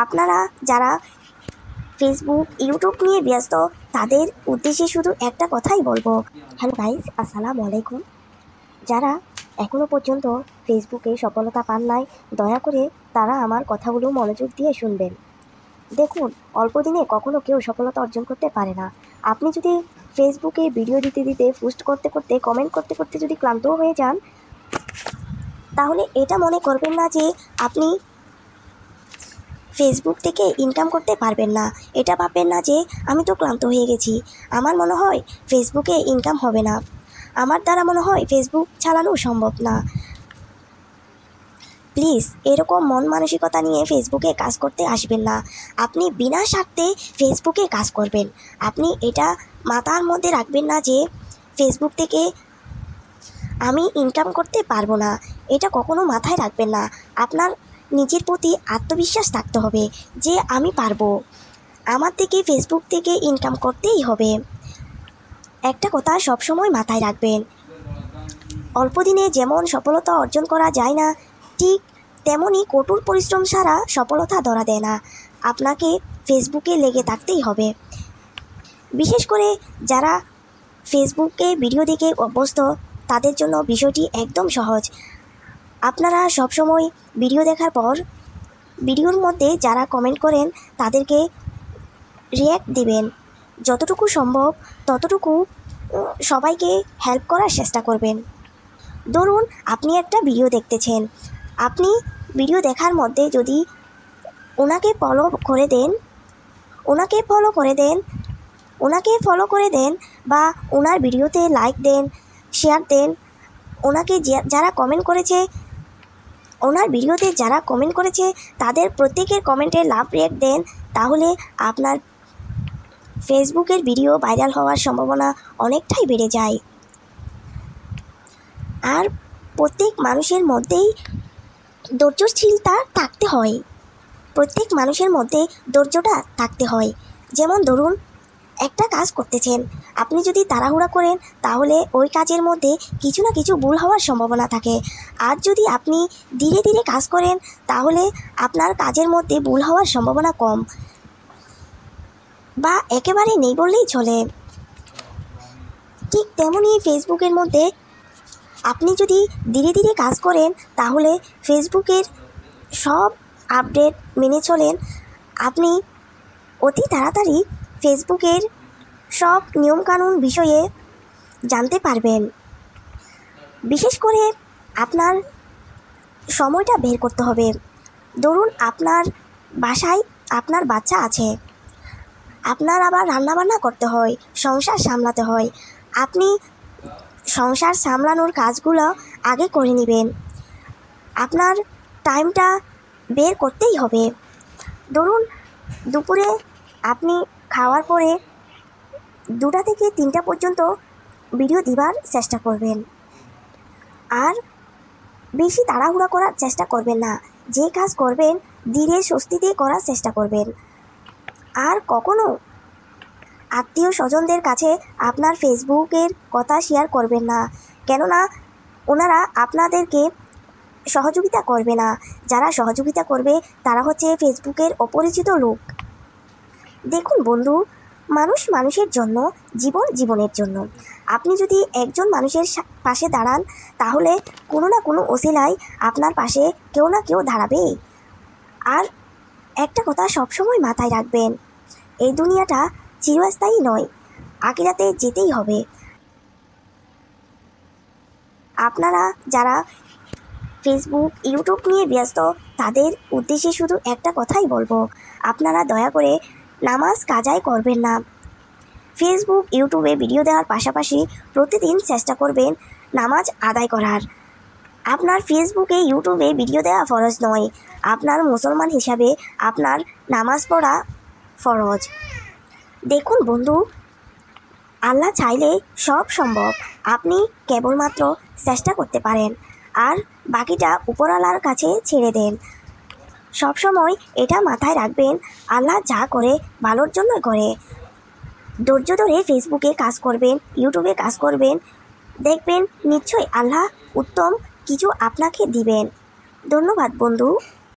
আপনারা যারা Facebook YouTube নিয়ে ব্যস্ত তাদের উদ্দেশ্যে শুধু একটা কথাই বলবো। হ্যালো গাইস, আসসালামু আলাইকুম। যারা এখনও পর্যন্ত ফেসবুকে সফলতা পান নাই, দয়া করে তারা আমার কথাগুলো মনোযোগ দিয়ে শুনবেন। দেখুন, অল্প দিনে কখনো কেউ সফলতা অর্জন করতে পারে না। আপনি যদি ফেসবুকে ভিডিও দিতে দিতে, পোস্ট করতে করতে, কমেন্ট করতে করতে যদি ক্লান্ত হয়ে যান, তাহলে এটা মনে করবেন না যে আপনি ফেসবুক থেকে ইনকাম করতে পারবেন না। এটা ভাববেন না যে আমি তো ক্লান্ত হয়ে গেছি, আমার মনে হয় ফেসবুকে ইনকাম হবে না, আমার দ্বারা মনে হয় ফেসবুক চালানো সম্ভব না। প্লিজ এরকম মন মানসিকতা নিয়ে ফেসবুকে কাজ করতে আসবেন না। আপনি বিনা স্বার্থে ফেসবুকে কাজ করবেন। আপনি এটা মাথার মধ্যে রাখবেন না যে ফেসবুক থেকে আমি ইনকাম করতে পারবো না, এটা কখনো মাথায় রাখবেন না। আপনার নিজের প্রতি আত্মবিশ্বাস থাকতে হবে যে আমি পারবো, আমার থেকে ফেসবুক থেকে ইনকাম করতেই হবে। একটা কথা সবসময় মাথায় রাখবেন, অল্প দিনে যেমন সফলতা অর্জন করা যায় না, ঠিক তেমনই কঠোর পরিশ্রম ছাড়া সফলতা ধরা দেয় না। আপনাকে ফেসবুকে লেগে থাকতেই হবে। বিশেষ করে যারা ফেসবুকে ভিডিও দেখে অভ্যস্ত তাদের জন্য বিষয়টি একদম সহজ। আপনারা সবসময় ভিডিও দেখার পর ভিডিওর মধ্যে যারা কমেন্ট করেন তাদেরকে রিয়্যাক্ট দিবেন। যতটুকু সম্ভব ততটুকু সবাইকে হেল্প করার চেষ্টা করবেন। ধরুন আপনি একটা ভিডিও দেখতেছেন, আপনি ভিডিও দেখার মধ্যে যদি ওনাকে ফলো করে দেন বা ওনার ভিডিওতে লাইক দেন, শেয়ার দেন, ওনাকে যারা কমেন্ট করেছে, ওনার ভিডিওতে যারা কমেন্ট করেছে তাদের প্রত্যেকের কমেন্টে লাভ রিয়্যাক্ট দেন, তাহলে আপনার ফেসবুকের ভিডিও ভাইরাল হওয়ার সম্ভাবনা অনেকটাই বেড়ে যায়। আর প্রত্যেক মানুষের মধ্যেই ধৈর্যশীলতা থাকতে হয়, প্রত্যেক মানুষের মধ্যে ধৈর্যটা থাকতে হয়। যেমন ধরুন একটা কাজ করতেছেন, আপনি যদি তাড়াহুড়া করেন তাহলে ওই কাজের মধ্যে কিছু না কিছু ভুল হওয়ার সম্ভাবনা থাকে। আর যদি আপনি ধীরে ধীরে কাজ করেন তাহলে আপনার কাজের মধ্যে ভুল হওয়ার সম্ভাবনা কম বা একেবারে নেই বললেই চলে। ঠিক তেমনই ফেসবুকের মধ্যে আপনি যদি ধীরে ধীরে কাজ করেন তাহলে ফেসবুকের সব আপডেট মেনে চলেন, আপনি অতি তাড়াতাড়ি ফেসবুকের সব নিয়মকানুন বিষয়ে জানতে পারবেন। বিশেষ করে আপনার সময়টা বের করতে হবে। ধরুন আপনার বাসায় আপনার বাচ্চা আছে, আপনার আবার রান্নাবান্না করতে হয়, সংসার সামলাতে হয়। আপনি সংসার সামলানোর কাজগুলো আগে করে নেবেন, আপনার টাইমটা বের করতেই হবে। ধরুন দুপুরে আপনি খাওয়ার পরে 2টা থেকে 3টা পর্যন্ত ভিডিও দিবার চেষ্টা করবেন। আর বেশি তাড়াহুড়া করার চেষ্টা করবেন না, যে কাজ করবেন ধীরে স্বস্তিতে করার চেষ্টা করবেন। আর কখনো আত্মীয় স্বজনদের কাছে আপনার ফেসবুকের কথা শেয়ার করবেন না, কেননা ওনারা আপনাদেরকে সহযোগিতা করবে না। যারা সহযোগিতা করবে তারা হচ্ছে ফেসবুকের অপরিচিত লোক। দেখুন বন্ধু, মানুষ মানুষের জন্য, জীবন জীবনের জন্য। আপনি যদি একজন মানুষের পাশে দাঁড়ান তাহলে কোনো না কোনো ওসিলায় আপনার পাশে কেউ না কেউ দাঁড়াবেই। আর একটা কথা সবসময় মাথায় রাখবেন, এই দুনিয়াটা চিরস্থায়ী নয়, আখিরাতে যেতেই হবে। আপনারা যারা ফেসবুক ইউটিউব নিয়ে ব্যস্ত তাদের উদ্দেশ্যে শুধু একটা কথাই বলবো, আপনারা দয়া করে নামাজ কাজাই করবেন না। ফেসবুক ইউটিউবে ভিডিও দেওয়ার পাশাপাশি প্রতিদিন চেষ্টা করবেন নামাজ আদায় করার। আপনার ফেসবুকে ইউটিউবে ভিডিও দেওয়া ফরজ নয়, আপনার মুসলমান হিসাবে আপনার নামাজ পড়া ফরজ। দেখুন বন্ধু, আল্লাহ চাইলে সব সম্ভব, আপনি কেবলমাত্র চেষ্টা করতে পারেন আর বাকিটা উপরওয়ালার কাছে ছেড়ে দেন। সবসময় এটা মাথায় রাখবেন, আল্লাহ যা করে ভালোর জন্য করে। ধৈর্য ধরে ফেসবুকে কাজ করবেন, ইউটিউবে কাজ করবেন, দেখবেন নিশ্চয়ই আল্লাহ উত্তম কিছু আপনাকে দিবেন। ধন্যবাদ বন্ধু।